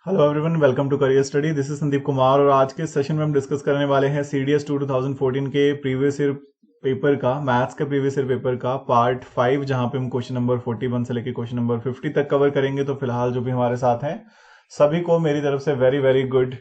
Hello everyone, welcome to Career Study. This is Sandeep Kumar और आज के सेशन में हम डिस्कस करने वाले हैं CDS 2014 के प्रीवियस ईयर पेपर का, मैथ्स के प्रीवियस ईयर पेपर का पार्ट 5, जहां पे हम क्वेश्चन नंबर 41 से लेकर क्वेश्चन नंबर 50 तक कवर करेंगे। तो फिलहाल जो भी हमारे साथ हैं सभी को मेरी तरफ से वेरी वेरी गुड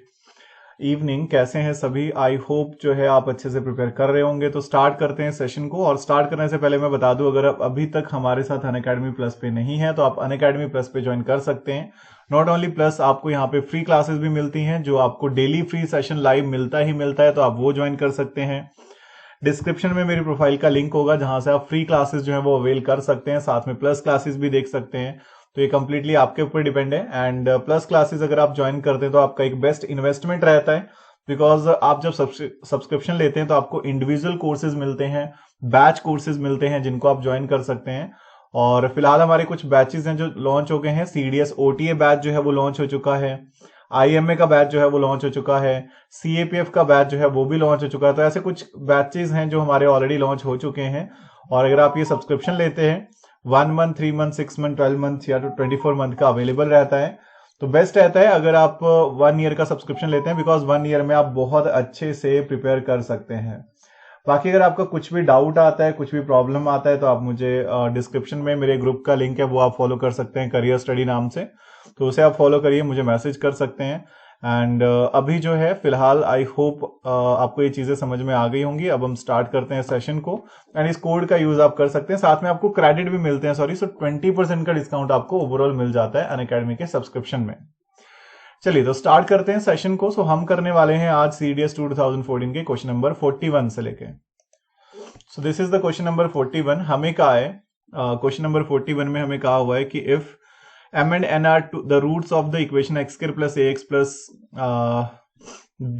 इवनिंग। कैसे हैं सभी? आई होप जो है आप अच्छे से प्रिपेयर कर रहे होंगे। तो स्टार्ट करते हैं सेशन को। और स्टार्ट करने से पहले मैं बता दूं, अगर आप अभी तक हमारे साथ अनअकैडमी प्लस पे नहीं है तो आप अनअकैडमी प्लस पे ज्वाइन कर सकते हैं। नॉट ओनली प्लस, आपको यहाँ पे फ्री क्लासेस भी मिलती हैं, जो आपको डेली फ्री सेशन लाइव मिलता है, तो आप वो ज्वाइन कर सकते हैं। डिस्क्रिप्शन में मेरी प्रोफाइल का लिंक होगा, जहां से आप फ्री क्लासेस जो है वो अवेल कर सकते हैं, साथ में प्लस क्लासेस भी देख सकते हैं। तो ये कंप्लीटली आपके ऊपर डिपेंड है। एंड प्लस क्लासेस अगर आप ज्वाइन करते हैं तो आपका एक बेस्ट इन्वेस्टमेंट रहता है, बिकॉज आप जब सब्सक्रिप्शन लेते हैं तो आपको इंडिविजुअल कोर्सेज मिलते हैं, बैच कोर्सेज मिलते हैं, जिनको आप ज्वाइन कर सकते हैं। और फिलहाल हमारे कुछ बैचेस हैं जो लॉन्च हो गए हैं। CDS OTA बैच जो है वो लॉन्च हो चुका है, IMA का बैच जो है वो लॉन्च हो चुका है, CAPF का बैच जो है वो भी लॉन्च हो चुका है। तो ऐसे कुछ बैचेस हैं जो हमारे ऑलरेडी लॉन्च हो चुके हैं। और अगर आप ये सब्सक्रिप्शन लेते हैं 1 मंथ, 3 मंथ, 6 मंथ, 12 मंथ या 24 मंथ का अवेलेबल रहता है, तो बेस्ट रहता है अगर आप 1 ईयर का सब्सक्रिप्शन लेते हैं, बिकॉज 1 ईयर में आप बहुत अच्छे से प्रिपेयर कर सकते हैं। बाकी अगर आपका कुछ भी डाउट आता है, कुछ भी प्रॉब्लम आता है, तो आप मुझे डिस्क्रिप्शन में मेरे ग्रुप का लिंक है, वो आप फॉलो कर सकते हैं, करियर स्टडी नाम से। तो उसे आप फॉलो करिए, मुझे मैसेज कर सकते हैं। एंड अभी जो है फिलहाल आई होप आपको ये चीजें समझ में आ गई होंगी। अब हम स्टार्ट करते हैं सेशन को। एंड इस कोड का यूज आप कर सकते हैं, साथ में आपको क्रेडिट भी मिलते हैं, सो 20% का डिस्काउंट आपको ओवरऑल मिल जाता है अनअकैडमी के सब्सक्रिप्शन में। चलिए तो स्टार्ट करते हैं सेशन को। सो हम करने वाले हैं आज CDS 2014 के क्वेश्चन नंबर 41 से लेके। सो this is the question number 41। हमें कहा है, क्वेश्चन नंबर 41 में हमें कहा हुआ है कि if m and n are the roots of the equation x square plus ax plus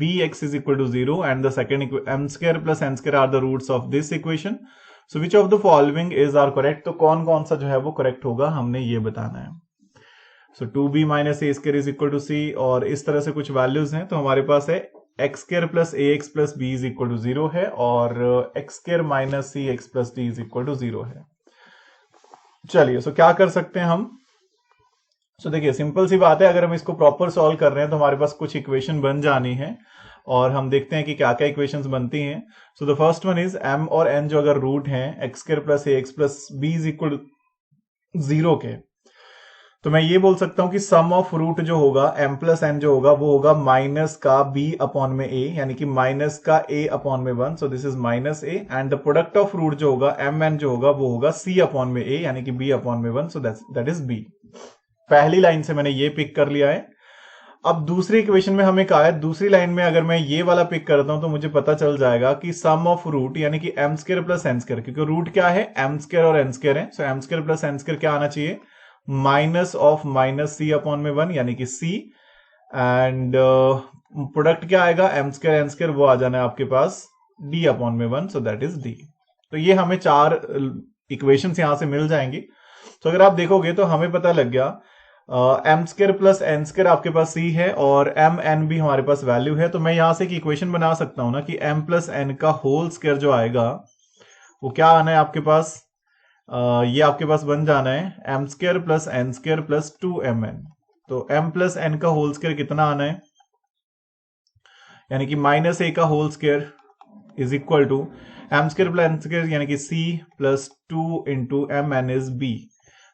bx is equal to 0 and the second m square plus n square are the roots of this equation, so which of the following is are correct? तो कौन कौन सा जो है वो correct होगा, हमने ये बताना है। So 2b minus A square is equal to C, और इस तरह से कुछ वैल्यूज हैं। तो हमारे पास है X square plus A x plus B is equal to 0 है, और X square minus C X plus D is equal to 0 है। चलिए सो क्या कर सकते हैं हम? सो देखिए, सिंपल सी बात है, अगर हम इसको प्रॉपर सॉल्व कर रहे हैं तो हमारे पास कुछ इक्वेशन बन जानी है, और हम देखते हैं कि क्या क्या इक्वेशंस बनती हैं। So the first one is m और n जो अगर रूट हैं X square plus A x plus B is equal 0 के, तो मैं ये बोल सकता हूं कि सम ऑफ रूट जो होगा m प्लस n जो होगा वो होगा माइनस का b अपॉन में a, यानी कि माइनस का a अपॉन में 1, so this is minus a। And the product of root जो होगा m n जो होगा वो होगा c अपॉन में a, यानी कि b अपॉन में 1, सो दैट इज b। पहली लाइन से मैंने ये पिक कर लिया है। अब दूसरी इक्वेशन में हमें कहा है, दूसरी लाइन में अगर मैं ये वाला पिक करता हूं तो मुझे पता चल जाएगा कि सम ऑफ रूट यानी कि m square plus n square, क्योंकि रूट क्या है m स्क्र और n स्क्र है, सो m square plus n square क्या आना चाहिए, minus of minus c upon में 1, यानी कि c। एंड प्रोडक्ट क्या आएगा m स्क्र n स्क्र, वो आ जाना है आपके पास d अपॉन में 1, सो दैट इज d। तो ये हमें 4 इक्वेशंस यहां से मिल जाएंगी। तो अगर आप देखोगे तो हमें पता लग गया m square plus n square आपके पास c है, और m n भी हमारे पास वैल्यू है। तो मैं यहां से एक इक्वेशन बना सकता हूं ना कि m प्लस n का होल स्क्र जो आएगा वो क्या आना है आपके पास, ये आपके पास बन जाना है m square plus n square plus 2mn। तो m प्लस n का होल स्क्र कितना आना है, यानी कि माइनस a का whole square is equal to m square plus n square, यानी कि c plus 2 into m n is b।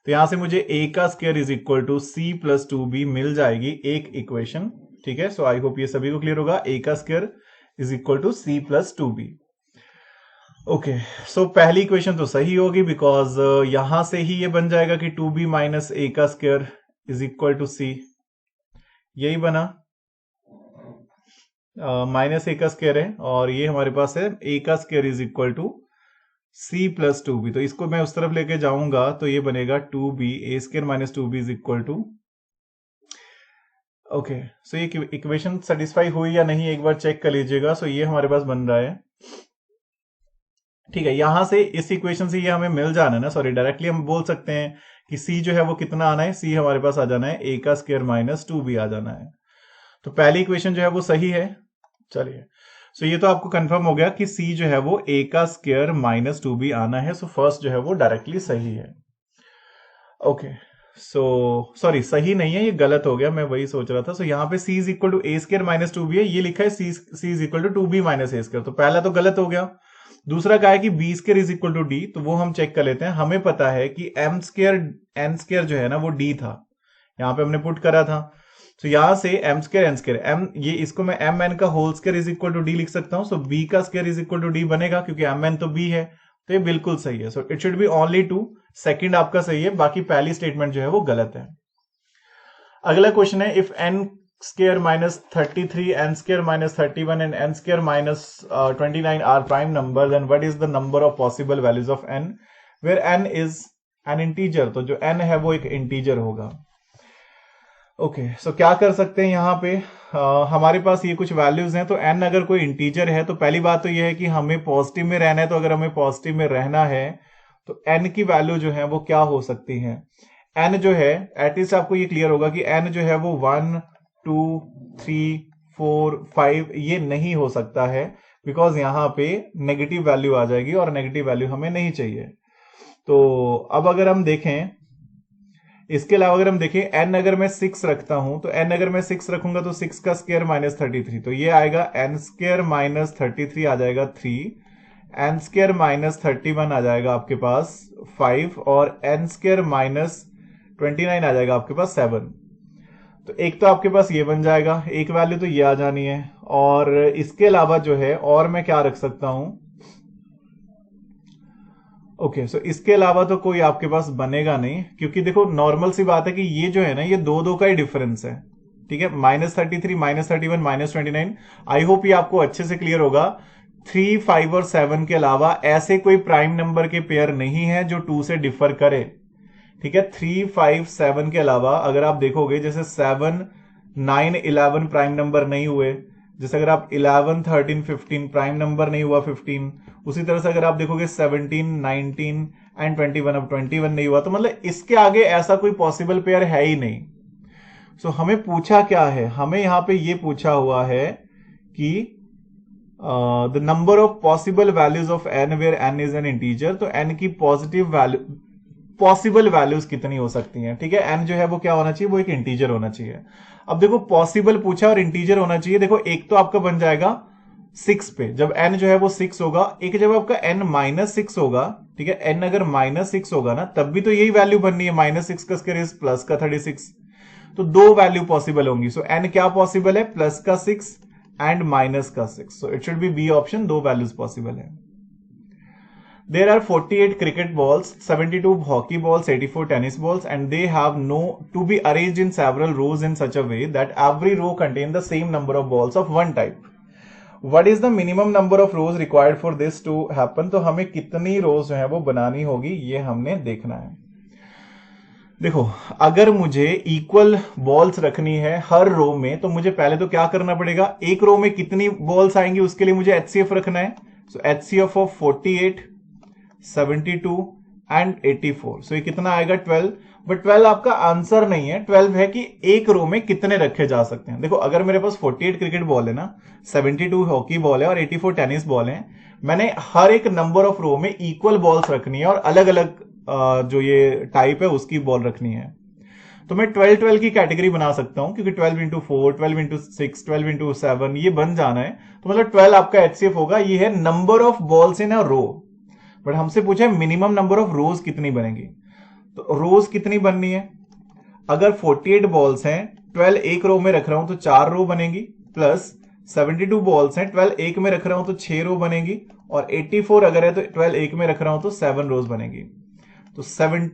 तो यहां से मुझे a का square is equal to c plus 2b मिल जाएगी एक इक्वेशन। ठीक है, सो आई होप ये सभी को क्लियर होगा। a का square is equal to c plus 2b। Okay, so पहली इक्वेशन तो सही होगी, बिकॉज यहां से ही ये बन जाएगा कि 2b माइनस a का square is equal to c, यही बना। माइनस a का स्क्र है, और ये हमारे पास है a का square is equal to c plus 2b। तो इसको मैं उस तरफ लेके जाऊंगा तो ये बनेगा 2b a square minus 2b is equal to. Okay, so ये इक्वेशन सेटिस्फाई हुई या नहीं एक बार चेक कर लीजिएगा। सो ये हमारे पास बन रहा है। ठीक है, यहां से इस इक्वेशन से ये हमें मिल जाना है ना, सॉरी डायरेक्टली हम बोल सकते हैं कि c जो है वो कितना आना है, c हमारे पास आ जाना है a का स्क्र माइनस 2b आ जाना है। तो पहली इक्वेशन जो है वो सही है। चलिए, सो ये तो आपको कंफर्म हो गया कि c जो है वो a का स्क्र माइनस 2b आना है। सो फर्स्ट जो है वो डायरेक्टली सही है। ओके, सॉरी सही नहीं है, ये गलत हो गया, मैं वही सोच रहा था। सो यहाँ पे c is equal to a square minus 2b है, ये लिखा है c is equal to 2b minus A square, तो पहला तो गलत हो गया। दूसरा क्या है कि b square is equal to d, तो वो हम चेक कर लेते हैं। हमें पता है कि एम स्क्र एन स्क्र जो है ना वो डी था, यहाँ पे हमने पुट करा था। तो यहां से m square n square m, ये इसको मैं एम एन का whole square is equal to d लिख सकता हूं। सो बी का square is equal to d बनेगा, क्योंकि एम एन तो बी है, तो ये बिल्कुल सही है। So it should B only 2, second आपका सही है, बाकी पहली स्टेटमेंट जो है वो गलत है। अगला क्वेश्चन है, if n square minus 33 n square minus 31 and n square minus 29 are prime number, then what is the number of possible values of n where n is an integer. तो जो N है वो एक integer होगा। Okay, सो क्या कर सकते हैं यहाँ पे, हमारे पास ये कुछ वैल्यूज हैं। तो n अगर कोई इंटीजर है तो पहली बात तो ये है कि हमें पॉजिटिव में रहना है, तो अगर हमें पॉजिटिव में रहना है तो n की वैल्यू जो है वो क्या हो सकती है। n जो है एटलीस्ट आपको ये क्लियर होगा कि n जो है वो 1 2 3 4 5 ये नहीं हो सकता है, बिकॉज यहाँ पे नेगेटिव वैल्यू आ जाएगी और नेगेटिव वैल्यू हमें नहीं चाहिए। तो अब अगर हम देखें, इसके अलावा अगर हम देखें n अगर मैं 6 रखता हूं, तो n अगर मैं 6 रखूंगा तो 6 का स्क्वायर माइनस 33, तो ये आएगा n स्क्वायर माइनस 33 आ जाएगा 3, n स्क्वायर माइनस 31 आ जाएगा आपके पास 5, और n स्क्वायर माइनस 29 आ जाएगा आपके पास 7। तो एक तो आपके पास ये बन जाएगा, एक वैल्यू तो ये आ जानी है। और इसके अलावा जो है और मैं क्या रख सकता हूं, ओके, सो इसके अलावा तो कोई आपके पास बनेगा नहीं, क्योंकि देखो नॉर्मल सी बात है कि ये जो है ना ये दो का ही डिफरेंस है, ठीक है, minus 33 minus 31 minus 29। I hope ये आपको अच्छे से क्लियर होगा। 3 5 और 7 के अलावा ऐसे कोई प्राइम नंबर के पेयर नहीं है जो 2 से डिफर करे, ठीक है। 3 5 7 के अलावा अगर आप देखोगे, जैसे 7 9 11 प्राइम नंबर नहीं हुए, जैसे अगर आप 11 13 15 प्राइम नंबर नहीं हुआ 15, उसी तरह से अगर आप देखोगे 17 19 एंड 21, अब 21 नहीं हुआ, तो मतलब इसके आगे ऐसा कोई पॉसिबल पेयर है ही नहीं। सो हमें पूछा क्या है, हमें यहां पे ये पूछा हुआ है कि the number of possible values of n where n is an integer. तो एन की पॉजिटिव वैल्यू पॉसिबल वैल्यूज कितनी हो सकती हैं, ठीक है। एन जो है वो क्या होना चाहिए, वो एक इंटीजर होना चाहिए। अब देखो पॉसिबल पूछा और इंटीजर होना चाहिए, देखो एक तो आपका बन जाएगा 6 पे, जब n जो है वो 6 होगा, एक जब आपका n माइनस 6 होगा, ठीक है, n अगर माइनस 6 होगा ना तब भी तो यही वैल्यू बननी है, माइनस 6 का स्क्वायर इज प्लस का 36, तो दो वैल्यू पॉसिबल होंगी। सो n क्या पॉसिबल है, प्लस का 6 एंड माइनस का 6, so it should be b option, दो वैल्यूज पॉसिबल है। There are 48 cricket balls, 72 hockey balls, 84 tennis balls, and they have to be arranged in several rows in such a way that every row contain the same number of balls of one type. What is the minimum number of rows required for this to happen? तो हमें कितनी rows जो है वो बनानी होगी, ये हमने देखना है। देखो अगर मुझे इक्वल बॉल्स रखनी है हर रो में, तो मुझे पहले तो क्या करना पड़ेगा, एक रो में कितनी बॉल्स आएंगी उसके लिए मुझे HCF रखना है। सो HCF ऑफ 48 72 एंड 84, सो ये कितना आएगा 12, बट 12 आपका आंसर नहीं है, 12 है कि एक रो में कितने रखे जा सकते हैं। देखो अगर मेरे पास 48 क्रिकेट बॉल है ना, 72 हॉकी बॉल है और 84 टेनिस बॉल है, मैंने हर एक नंबर ऑफ रो में इक्वल बॉल्स रखनी है और अलग अलग जो ये टाइप है उसकी बॉल रखनी है। तो मैं 12 की कैटेगरी बना सकता हूं, क्योंकि 12 इंटू 4 12 इंटू 6 12 इंटू 7 ये बन जाना है, तो मतलब 12 आपका HCF होगा। ये है number of balls in a row, but हमसे पूछा है मिनिमम नंबर ऑफ रोज कितनी बनेगी। तो रोज कितनी बननी है, अगर 48 बॉल्स हैं, 12 एक रो में रख रहा हूं तो 4 रो बनेगी, प्लस 72 बॉल्स हैं, 12 एक में रख रहा हूं तो 6 रो बनेगी, और 84 अगर है तो 12 एक में रख रहा हूं तो 7 रोज बनेगी। तो 7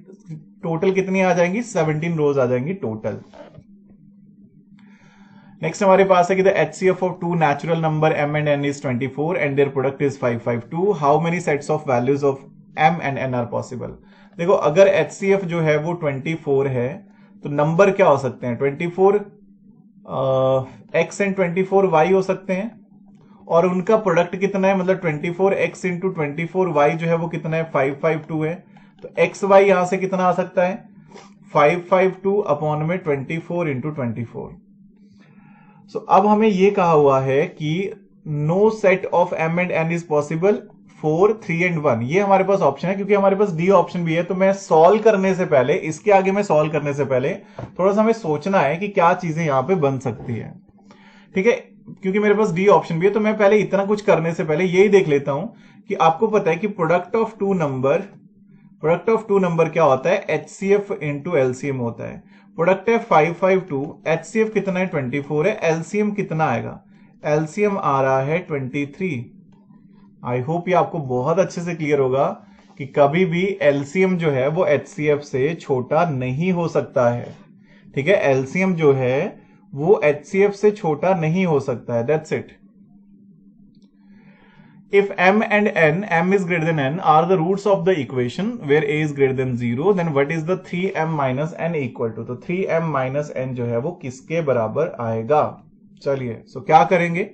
टोटल कितनी आ जाएंगी, 17 रोज आ जाएंगी टोटल। नेक्स्ट हमारे पास है कि the HCF of two natural number m and n is 24 and their product is 552, how many sets of values of m and n are possible. देखो अगर HCF जो है वो 24 है तो नंबर क्या हो सकते हैं, 24 x एंड 24 y हो सकते हैं, और उनका प्रोडक्ट कितना है, मतलब 24x इंटू 24y जो है वो कितना है, 552 है। तो xy यहां से कितना आ सकता है, 552 अपॉन में 24 इंटू 24। सो अब हमें यह कहा हुआ है कि no set of m and n is possible 4, 3 and 1 ये हमारे पास ऑप्शन है, क्योंकि हमारे पास डी ऑप्शन भी है। तो मैं सॉल्व करने से पहले, इसके आगे मैं सॉल्व करने से पहले थोड़ा सा हमें सोचना है कि क्या चीजें यहां पे बन सकती है, ठीक है। क्योंकि मेरे पास डी ऑप्शन भी है, तो मैं पहले इतना कुछ करने से पहले यही देख लेता हूं कि आपको पता है कि प्रोडक्ट ऑफ टू नंबर क्या होता है, एचसीएफ इंटू एलसीएम होता है। प्रोडक्ट है 552, एचसीएफ कितना है 24 है, एलसीएम कितना आएगा, एलसीएम आ रहा है 23। आई होप ये आपको बहुत अच्छे से क्लियर होगा कि कभी भी एलसीएम जो है वो एचसीएफ से छोटा नहीं हो सकता है, ठीक है। एलसीएम जो है वो एचसीएफ से छोटा नहीं हो सकता है, that's it. If m and n, m is greater than n, are the roots of the equation where a is greater than 0, then what is the 3m minus n equal to? तो 3m minus n जो है वो किसके बराबर आएगा? चलिए, सो क्या करेंगे,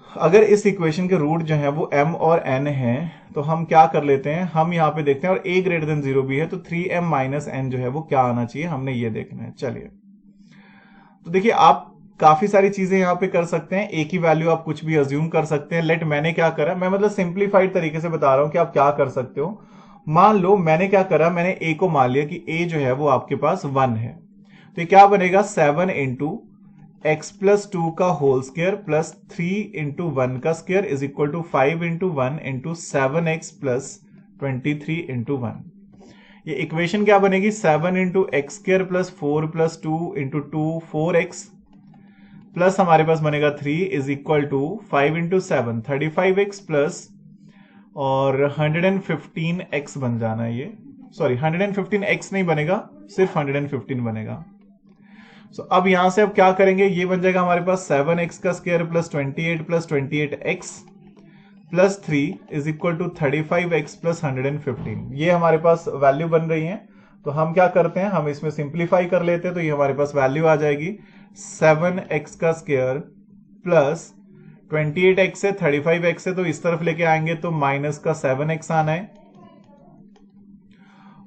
अगर इस इक्वेशन के रूट जो है वो m और n है तो हम क्या कर लेते हैं, हम यहां पे देखते हैं, और a greater than 0 भी है, तो 3m minus n जो है वो क्या आना चाहिए, हमने ये देखना है। चलिए, तो देखिए आप काफी सारी चीजें यहां पे कर सकते हैं, ए की वैल्यू आप कुछ भी अज्यूम कर सकते हैं। लेट मैंने क्या करा, मैं मतलब सिंप्लीफाइड तरीके से बता रहा हूं कि आप क्या कर सकते हो। मान लो मैंने क्या करा, मैंने ए को मान लिया कि ए जो है वो आपके पास 1 है, तो ये क्या बनेगा 7 इंटू एक्स प्लस 2 का होल स्क्वायर प्लस 3 इंटू 1 का square is equal to 5 into 1 into 7x plus 23 into 1। ये इक्वेशन क्या बनेगी, 7 into x square plus 4 plus 2 into 2 4x plus हमारे पास बनेगा 3 is equal to 5 into 7 35x plus और 115x बन जाना है ये, सॉरी 115x नहीं बनेगा, सिर्फ 115 बनेगा। सो अब यहां से अब क्या करेंगे, ये बन जाएगा हमारे पास 7x का square plus 28 plus 28x plus 3 is equal to 35x plus 115। ये हमारे पास वैल्यू बन रही है। तो हम क्या करते हैं, हम इसमें सिंप्लीफाई कर लेते हैं, तो ये हमारे पास वैल्यू आ जाएगी 7x का स्क्वायर प्लस 28x है 35x है, तो इस तरफ लेके आएंगे तो माइनस का 7x आना है,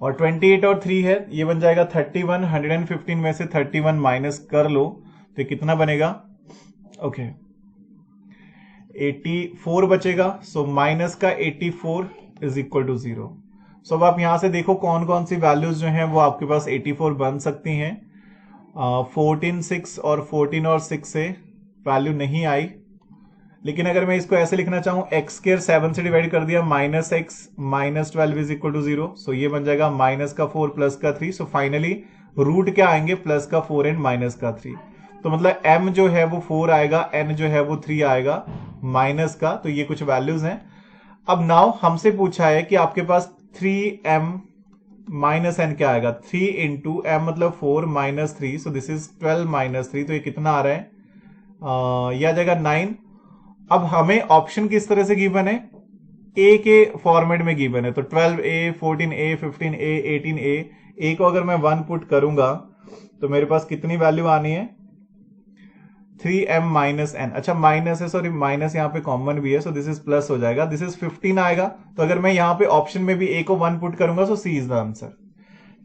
और 28 और 3 है, ये बन जाएगा 31। 115 में से 31 माइनस कर लो तो कितना बनेगा, ओके 84 बचेगा। सो माइनस का 84 इज इक्वल टू 0। सो अब आप यहां से देखो कौन कौन सी वैल्यूज जो हैं वो आपके पास 84 बन सकती हैं। 14 6 और 14 और 6 से वैल्यू नहीं आई, लेकिन अगर मैं इसको ऐसे लिखना चाहूं, एक्स स्क्वायर 7 से डिवाइड कर दिया minus x minus 12 is equal to 0। So ये बन जाएगा माइनस का 4 प्लस का 3। सो फाइनली रूट क्या आएंगे, प्लस का 4 एंड माइनस का 3। तो मतलब m जो है वो 4 आएगा, n जो है वो 3 आएगा माइनस का। तो ये कुछ वैल्यूज हैं। अब नाउ हमसे पूछा है कि आपके पास 3m माइनस n क्या आएगा, 3 इंटू m मतलब 4 minus 3, so this is 12 minus 3। तो ये कितना आ रहा है, यह आ जाएगा 9। अब हमें ऑप्शन किस तरह से गिवन है, a के फॉर्मेट में गिवन है, तो 12a 14a 15a 18a, a को अगर मैं 1 पुट करूंगा तो मेरे पास कितनी वैल्यू आनी है, 3m माइनस n। अच्छा माइनस है, सॉरी माइनस यहाँ पे कॉमन भी है, सो दिस इज प्लस हो जाएगा, दिस इज 15 आएगा। तो अगर मैं यहाँ पे ऑप्शन में भी a को 1 पुट करूंगा सो c इज द आंसर।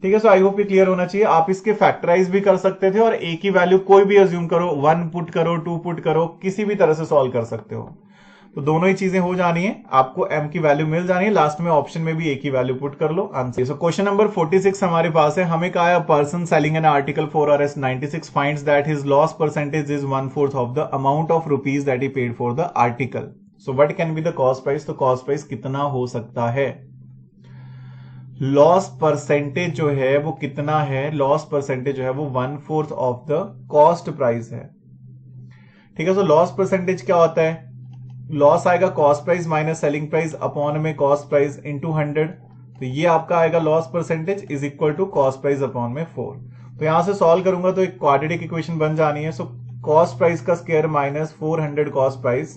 ठीक है, सो आई होप ये क्लियर होना चाहिए। आप इसके फैक्टराइज भी कर सकते थे और a की वैल्यू कोई भी अज्यूम करो, 1 पुट करो 2 पुट करो, किसी भी तरह से सॉल्व कर सकते हो। तो दोनों ही चीजें हो जानी है, आपको m की वैल्यू मिल जानी है, लास्ट में ऑप्शन में भी a की वैल्यू पुट कर लो, आंसर। सो क्वेश्चन नंबर 46 हमारे पास है। हमें कहा है person selling an article for Rs 96 finds that his loss percentage is 1/4 of the amount of rupees that he paid for the article. So what can be the cost price, तो cost price कितना हो सकता है, loss percentage जो है वो कितना है, लॉस परसेंटेज जो है वो 1/4 ऑफ द कॉस्ट प्राइस है। ठीक है, सो लॉस परसेंटेज क्या होता है, लॉस आएगा cost price minus selling price upon में कॉस्ट प्राइस इनटू 100। तो ये आपका आएगा loss percentage is equal to cost price upon में 4। तो यहां से सॉल्व करूंगा तो एक क्वाड्रेटिक इक्वेशन बन जानी है। सो कॉस्ट प्राइस का square minus 400 cost price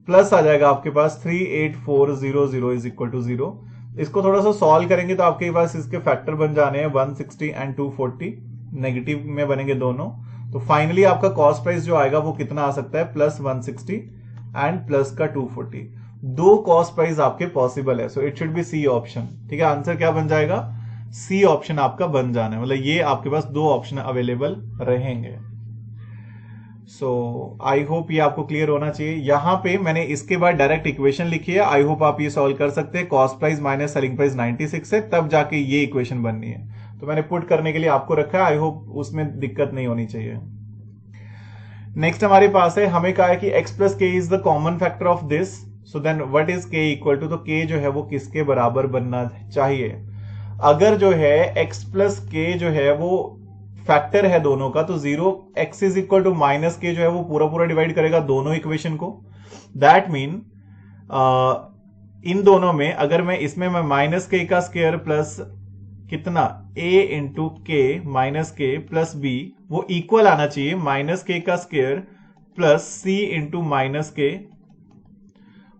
plus आ जाएगा आपके पास 38400 इज इक्वल टू 0। इसको थोड़ा सा सॉल्व करेंगे तो आपके पास इसके फैक्टर बन जाने हैं 160 एंड 240, नेगेटिव में बनेंगे दोनों। तो फाइनली आपका कॉस्ट प्राइस जो आएगा वो कितना आ सकता है, प्लस 160 एंड प्लस का 240। दो कॉस्ट प्राइस आपके पॉसिबल है, so it should be c option. ठीक है, आंसर क्या बन जाएगा, सी ऑप्शन आपका बन जाना है, मतलब ये आपके पास दो ऑप्शन अवेलेबल रहेंगे। सो आई होप ये आपको क्लियर होना चाहिए। यहां पे मैंने इसके बाद डायरेक्ट इक्वेशन लिखी है, आई होप आप ये सॉल्व कर सकते हैं। Cost price minus selling price 96 है, तब जाके ये इक्वेशन बननी है। तो मैंने पुट करने के लिए आपको रखा है, आई होप उसमें दिक्कत नहीं होनी चाहिए। नेक्स्ट हमारे पास है, हमें कहा है कि x plus k is the common factor of this, so then what is k equal to, तो k जो है वो किसके बराबर बनना चाहिए। अगर जो है x प्लस के जो है वो फैक्टर है दोनों का, तो 0x is equal to minus के जो है वो पूरा पूरा डिवाइड करेगा दोनों इक्वेशन को। दैट मीन इन दोनों में अगर मैं इसमें मैं माइनस के का स्क्वायर प्लस कितना a इंटू के माइनस के प्लस b, वो इक्वल आना चाहिए माइनस के का square plus c into minus के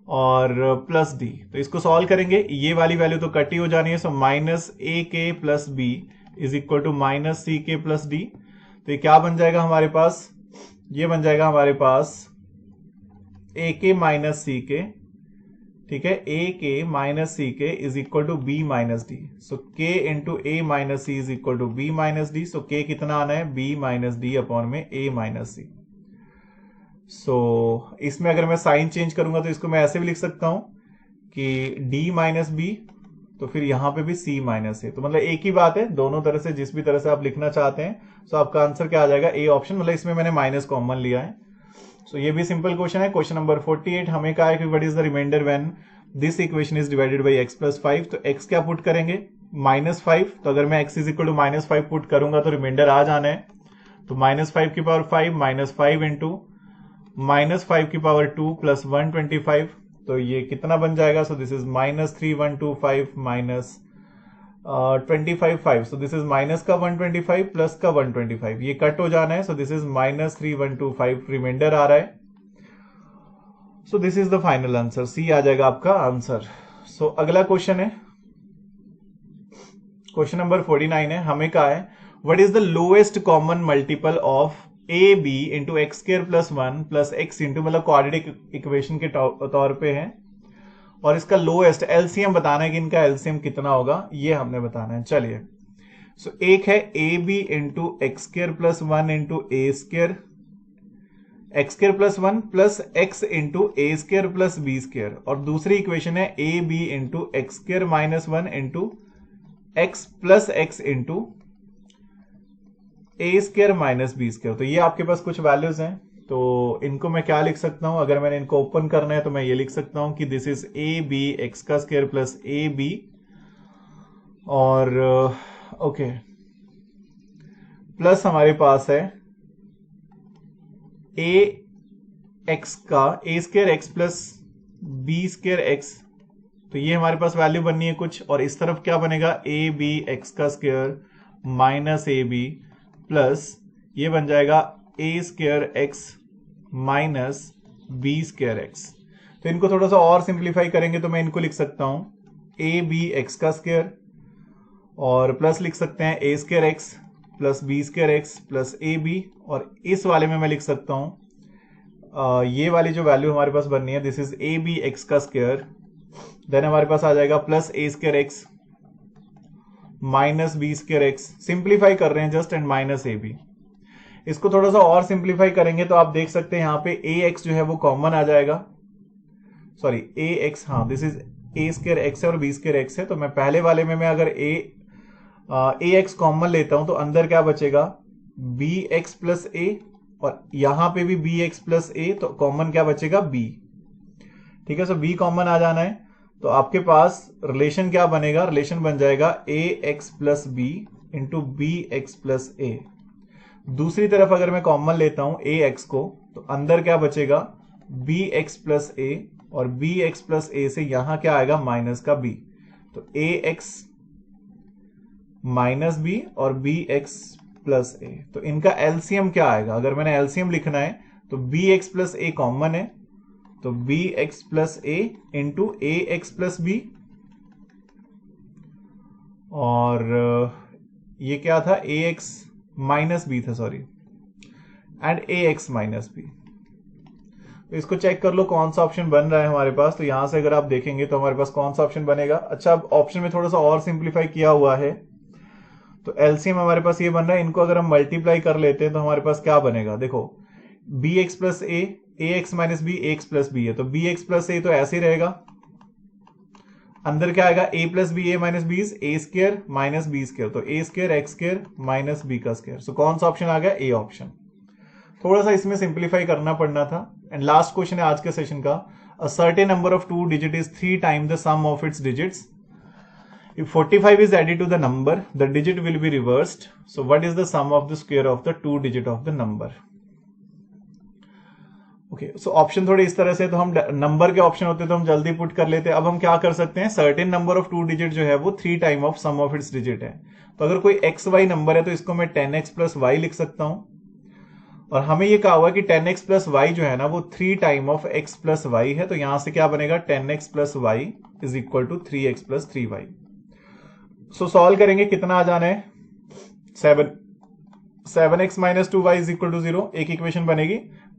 और प्लस d। तो इसको सॉल्व करेंगे, ये वाली वैल्यू तो कट ही हो जानी है। सो minus A K plus B is equal to minus C K plus D. तो ये क्या बन जाएगा हमारे पास, ये बन जाएगा हमारे पास ए के माइनस सी के, ठीक है, ए के minus C K is equal to B minus D. So K into A minus C is equal to B minus D. So K कितना आना है, बी माइनस डी अपॉन में ए माइनस सी। सो इसमें अगर मैं साइन चेंज करूंगा तो इसको मैं ऐसे भी लिख सकता हूं कि डी माइनस बी, तो फिर यहां पे भी सी माइनस ए। तो मतलब एक ही बात है, दोनों तरह से जिस भी तरह से आप लिखना चाहते हैं। सो आपका आंसर क्या आ जाएगा, ए ऑप्शन। मतलब इसमें मैंने माइनस कॉमन लिया है। सो ये भी सिंपल क्वेश्चन है। क्वेश्चन नंबर 48 हमें कहा है कि what is the reminder when this equation is divided by x plus 5। तो x क्या पुट करेंगे, -5। तो अगर मैं x is equal to -5 put करूंगा तो रिमाइंडर आ जाना है। तो -5 की पावर 5 -5 इंटू -5 की पावर 2 प्लस 125। तो ये कितना बन जाएगा, सो this is -3125 minus 25 so this is minus का 125 प्लस का 125, ये कट हो जाना है। सो दिस इज -3125 रिमाइंडर आ रहा है। So this is the final answer, C आ जाएगा आपका आंसर। सो अगला क्वेश्चन है, क्वेश्चन नंबर 49 है। हमें कहा है what is the lowest common multiple of a b into x square plus 1 plus x into, मतलब क्वाड्रेटिक इक्वेशन के तौर पे है, और इसका लोएस्ट एलसीएम बताना है कि इनका एलसीएम कितना होगा, ये हमने बताना है। चलिए, सो एक है a b into x square plus 1 into a square, x square plus 1 plus x into a square plus b square, और दूसरी इक्वेशन है a b into x square minus 1 into x plus x into a square minus B square. तो ये आपके पास कुछ values हैं, तो इनको मैं क्या लिख सकता हूं, अगर मैंने इनको ओपन करना है तो मैं ये लिख सकता हूं कि this is A B X का स्क्वायर प्लस ए बी, और ओके प्लस हमारे पास है ए एक्स का A square X plus B square X. तो ये हमारे पास वैल्यू बननी है कुछ, और इस तरफ क्या बनेगा, ए बी एक्स का square minus A B plus ये बन जाएगा A square X minus B square X. तो इनको थोड़ा सा और सिंप्लीफाई करेंगे तो मैं इनको लिख सकता हूं ए बी एक्स का स्क्वायर, और प्लस लिख सकते हैं A square X plus B square X plus A B, और इस वाले में मैं लिख सकता हूं ये वाली जो वैल्यू हमारे पास बननी है, this is A B X का स्क्वायर, देन हमारे पास आ जाएगा plus A square X minus B square X. Simplify कर रहे हैं just, and minus A B. इसको थोड़ा सा और सिंप्लीफाई करेंगे तो आप देख सकते हैं यहां पे ए एक्स जो है वो कॉमन आ जाएगा, सॉरी ए एक्स, हाँ this is A square x है और बी स्क्वायर एक्स है। तो मैं पहले वाले में मैं अगर ए एक्स कॉमन लेता हूं तो अंदर क्या बचेगा, बी एक्स प्लस ए, और यहां पे भी बी एक्स प्लस ए, तो कॉमन क्या बचेगा, बी। ठीक है, सो बी कॉमन आ जाना है। तो आपके पास रिलेशन क्या बनेगा, रिलेशन बन जाएगा A x plus B into B x plus A. दूसरी तरफ अगर मैं कॉमन लेता हूं ए एक्स को, तो अंदर क्या बचेगा, बी एक्स प्लस ए, और बी एक्स प्लस ए से यहां क्या आएगा, माइनस का बी। तो ए एक्स माइनस बी और बी एक्स प्लस ए। तो इनका एलसीएम क्या आएगा, अगर मैंने एलसीएम लिखना है तो b x plus a common है, तो b x plus a into a x plus b, और ये क्या था, ए एक्स माइनस बी था, sorry, and a x minus b. तो इसको चेक कर लो कौन सा ऑप्शन बन रहा है हमारे पास। तो यहां से अगर आप देखेंगे तो हमारे पास कौन सा ऑप्शन बनेगा। अच्छा, अब ऑप्शन में थोड़ा सा और सिंप्लीफाई किया हुआ है, तो एलसीएम हमारे पास ये बन रहा है। इनको अगर हम मल्टीप्लाई कर लेते हैं तो हमारे पास क्या बनेगा, देखो B x plus A x minus B x plus B है, तो बी एक्स प्लस ए तो ऐसे ही रहेगा, अंदर क्या आएगा A plus B A minus B is A square minus B square, तो A square x square minus B का स्क्र। सो कौन सा ऑप्शन आ गया? A option. थोड़ा सा इसमें सिंप्लीफाई करना पड़ना था। एंड लास्ट क्वेश्चन है आज के सेशन का, a certain number of 2 digit is 3 time the sum of its digits. If 45 is added to the number, the digit will be reversed. So what is the sum of the square of the 2 digit of the number? Okay, so option थोड़े इस तरह से, तो हम number के option होते तो हम जल्दी पुट कर लेते। अब हम क्या कर सकते हैं, सर्टेन नंबर ऑफ 2 डिजिट जो है वो 3 time of sum of its digit है। तो अगर कोई एक्स वाई नंबर है तो इसको मैं 10x प्लस वाई लिख सकता हूं, और हमें ये कहा हुआ कि 10x प्लस वाई जो है ना वो 3 time of x plus y है। तो यहां से क्या बनेगा, 10x plus y is equal to 3x plus 3y। So solve करेंगे, कितना आ जाना है, 7x minus 2y is equal to 0। एक इक्वेशन बनेगी।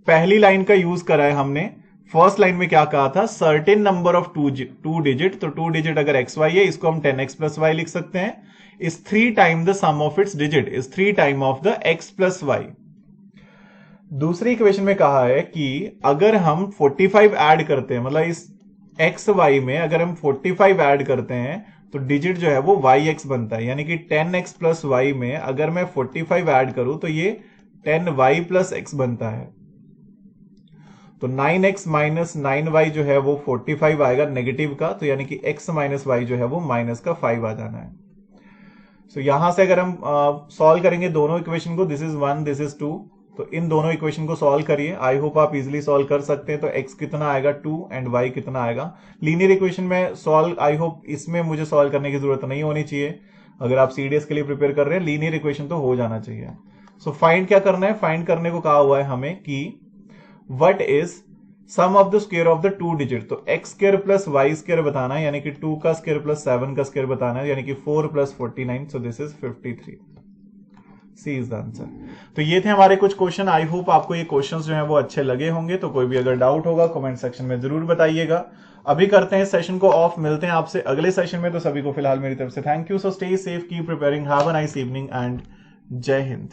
पहली लाइन का यूज करा है हमने, फर्स्ट लाइन में क्या कहा था, सर्टेन नंबर ऑफ 2 डिजिट, तो 2 डिजिट अगर एक्स वाई है इसको हम 10x प्लस वाई लिख सकते हैं, is 3 time the sum of its digit is 3 time of the x plus y. दूसरी इक्वेशन में कहा है कि अगर हम 45 ऐड करते हैं, मतलब इस एक्स वाई में अगर हम 45 ऐड करते हैं तो डिजिट जो है वो वाई एक्स बनता है, यानी कि 10x प्लस वाई में अगर मैं 45 ऐड करूं तो ये 10y प्लस एक्स बनता है। तो 9x माइनस 9y जो है वो 45 आएगा नेगेटिव का, तो यानी कि x माइनस वाई जो है वो माइनस का 5 आ जाना है। सो यहां से अगर हम सॉल्व करेंगे दोनों इक्वेशन को, दिस इज 1 दिस इज 2, तो इन दोनों इक्वेशन को सॉल्व करिए। आई होप आप इजीली सॉल्व कर सकते हैं। तो x कितना आएगा 2 एंड y कितना आएगा। लीनियर इक्वेशन में सॉल्व, आई होप इसमें मुझे सॉल्व करने की जरूरत नहीं होनी चाहिए। अगर आप सीडीएस के लिए प्रिपेयर कर रहे हैं, लीनियर इक्वेशन तो हो जाना चाहिए। सो फाइंड क्या करना है, फाइंड करने को कहा हुआ है हमें कि what is sum of the square of the 2 digit. तो x square plus y square बताना है, यानी कि 2 का स्क्वायर प्लस 7 का स्क्वायर बताना है, यानी कि 4 plus 49, so this is 53। C is the answer. तो ये थे हमारे कुछ क्वेश्चन। आई होप आपको ये क्वेश्चंस जो हैं वो अच्छे लगे होंगे। तो कोई भी अगर डाउट होगा कमेंट सेक्शन में जरूर बताइएगा। अभी करते हैं सेशन को ऑफ, मिलते हैं आपसे अगले सेशन में। तो सभी को फिलहाल मेरी तरफ से thank you. So stay safe, keep preparing, have a nice evening and जय हिंद।